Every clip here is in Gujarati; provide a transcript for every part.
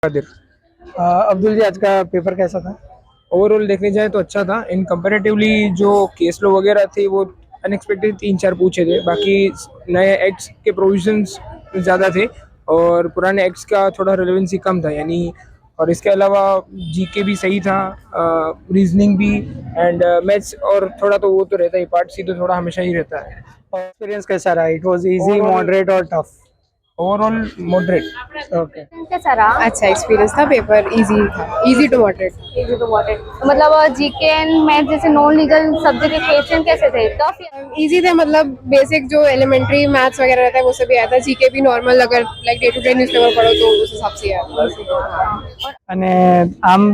खातिर। अब्दुल जी, आज का पेपर कैसा था? ओवरऑल देखने जाए तो अच्छा था। इन कंपेरेटिवली जो केस लो वगैरह थे वो अनएक्सपेक्टेड 3-4 पूछे थे। बाकी नए एक्ट्स के प्रोविजंस ज़्यादा थे और पुराने एक्ट्स का थोड़ा रेलेवेंसी कम था यानी। और इसके अलावा जीके भी सही था, रीजनिंग भी एंड मैथ्स। और थोड़ा तो वो तो रहता ही, पार्ट सी तो थोड़ा हमेशा ही रहता है। एक्सपीरियंस कैसा रहा? It was easy, Overall- moderate और टफ? Overall moderate. ओके। कैसा रहा? अच्छा एक्सपीरियंस था, पेपर इजी था, easy to moderate. Easy to moderate मतलब जीके एंड मैथ जैसे नॉन लीगल सब्जेक्ट के क्वेश्चन कैसे थे? टफ या इजी थे, मतलब बेसिक जो एलिमेंट्री मैथ्स वगैरह रहता है वो सब भी आया था। जीके भी नॉर्मल, अगर like day to day newspaper पढ़ो तो उस हिसाब से आया था। અને આમ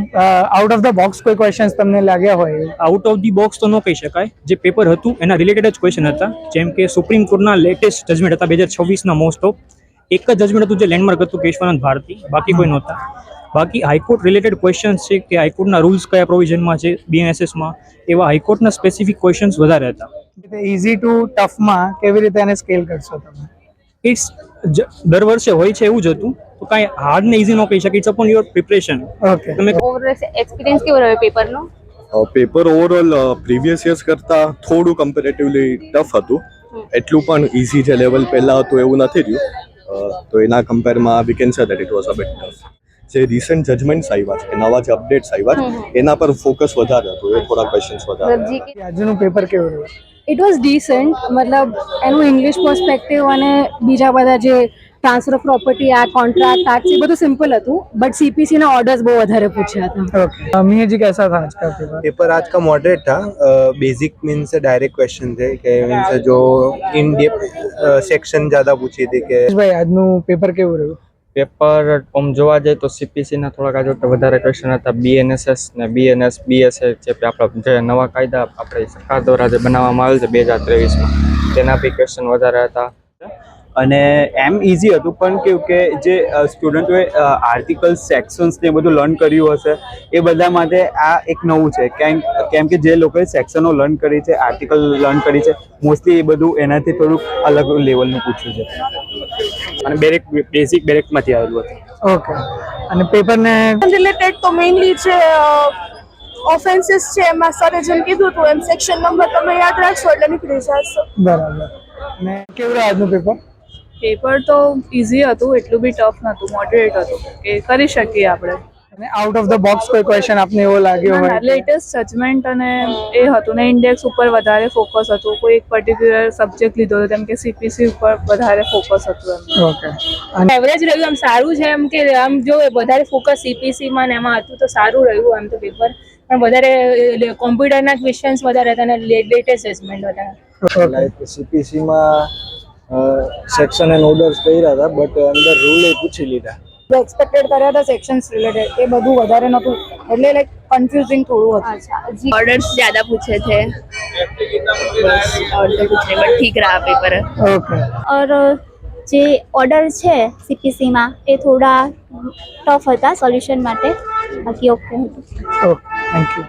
આઉટ ઓફ ધ બોક્સ કોઈ ક્વેશ્ચન્સ તમને લાગ્યા હોય? આઉટ ઓફ ધી બોક્સ તો ન કહી શકાય. જે પેપર હતું એના રિલેટેડ જ ક્વેશ્ચન હતા. જેમ કે સુપ્રીમ કોર્ટના લેટેસ્ટ જજમેન્ટ હતા 2026ના મોસ્ટ ઓફ. એક જ જજમેન્ટ હતું જે લેન્ડમાર્ક હતું કેશવાનંદ ભારતી, બાકી કોઈ નહોતા. બાકી હાઈકોર્ટ રિલેટેડ ક્વેશ્ચન્સ છે કે હાઈકોર્ટના રૂલ્સ કયા પ્રોવિઝનમાં છે બીએનએસએસમાં, એવા હાઈકોર્ટના સ્પેસિફિક ક્વેશ્ચન્સ વધારે હતા. ઇઝી ટુ ટફમાં કેવી રીતે એને સ્કેલ કરશો તમે? ઇટ્સ દર વર્ષે હોય છે એવું જ હતું, તો કાંઈ હાર્ડ ને ઇઝી ન કહી શકે. It's upon your preparation. Okay. તમે ઓવરઓલ એક્સપિરિયન્સ કેવો રહ્યો પેપરનો? પેપર ઓવરઓલ પ્રીવિયસ યર્સ કરતાં થોડું કમ્પેરેટિવલી ટફ હતું. એટલું પણ ઇઝી જે લેવલ પહેલાં હતું એવું નથી રહ્યું. તો એના કમ્પેરમાં we can say that it was a bit tough. જે રિસન્ટ જજમેન્ટ્સ આવ્યા છે, નવા જે અપડેટ્સ આવ્યા છે એના પર ફોકસ વધારે હતું, એ થોડા ક્વેશ્ચન્સ વધારે હતા. જીકે આજનું પેપર કેવું રહ્યું? ઇટ વોઝ ડિસન્ટ, મતલબ એનું ઇંગ્લિશ પર્સપેક્ટિવ અને બીજા બધા જે ટ્રાન્સફર ઓફ પ્રોપર્ટી આ કોન્ટ્રાક્ટ આ એ બધું સિમ્પલ હતું, બટ સીપીસીના ઓર્ડર્સ બહુ વધારે પૂછ્યા હતા. ओके। मीर जी, कैसा था आज का पेपर? पेपर आज का मॉडरेट था। बेसिक मीन्स डायरेक्ट क्वेश्चन थे कि मीन्स जो इन डेप्थ सेक्शन ज़्यादा पूछी थी कि ભાઈ, આજનું પેપર કેવું રહ્યું? પેપર આમ જોવા જાય તો સીપીસીના થોડાક આજે વધારે ક્વેશ્ચન હતા. બીએનએસએસ ને બીએનએસ બીએસએ જે આપણા જે નવા કાયદા આપણી સરકાર દ્વારા જે બનાવવામાં આવેલ છે 2023માં, તેના બી ક્વેશ્ચન વધારે હતા. અને એમ ઇઝી હતું પણ કેવું કે જે સ્ટુડન્ટોએ આર્ટિકલ સેક્શન્સ ને બધું લર્ન કર્યું હશે એ બધા માટે આ એક નવું છે. કેમ કે જે લોકોએ સેક્શનો લર્ન કરી છે, આર્ટિકલ લર્ન કરી છે, મોસ્ટલી એ બધું એનાથી થોડુંક અલગ લેવલનું પૂછ્યું છે અને બેસિક બેરેકમાંથી આવેલું હતું. ઓકે. અને પેપરને રિલેટેડ તો મેઇનલી છે ઓફેન્સીસ છે, એમાં સરે જેમ કીધું હતું એમ સેક્શન નંબર તમે યાદ રાખશો એટલે નીકળી જશો. બરાબર. ને કેવું રહ્યું આજનું પેપર? પેપર તો ઇઝી હતું, એટલું બી ટફ નહોતું, મોડરેટ હતું કે કરી શકીએ આપણે. અને આઉટ ઓફ ધ બોક્સ કોઈ ક્વેશ્ચન આપને એવો લાગ્યો હોય? લેટેસ્ટ જજમેન્ટ અને એ હતું ને ઇન્ડેક્સ ઉપર વધારે ફોકસ હતું. કોઈ એક પર્ટિક્યુલર સબ્જેક્ટ લીધો હતો, જેમ કે સીપીસી ઉપર વધારે ફોકસ હતું એમ. ઓકે. અને એવરેજ રહ્યું, આમ સારું છે, એમ કે આમ જો વધારે ફોકસ સીપીસીમાં ને એમાં હતું તો સારું રહ્યું આમ તો પેપર. પણ વધારે કોમ્પ્યુટરના ક્વેશ્ચન્સ વધારે હતા અને લેટેસ્ટ જજમેન્ટ હતા. લાઈક સીપીસીમાં સેક્શન એન્ડ ઓર્ડર્સ કર્યા હતા, બટ અંદર રૂલ એ પૂછી લીધા. એક્સપેક્ટેડ કર્યા હતા સેક્શન્સ રિલેટેડ, એ બધું વધારે નહોતું, એટલે લાઈક કન્ફ્યુઝિંગ થોડું હતું. अच्छा ऑर्डर्स ज़्यादा पूछे थे और तो कुछ नहीं, बट ठीक रहा पेपर। ઓકે. और જે ઓર્ડર છે સીપીસીમાં એ થોડા ટફ હતા સોલ્યુશન માટે, બાકી ઓકે હતું. Okay, thank you.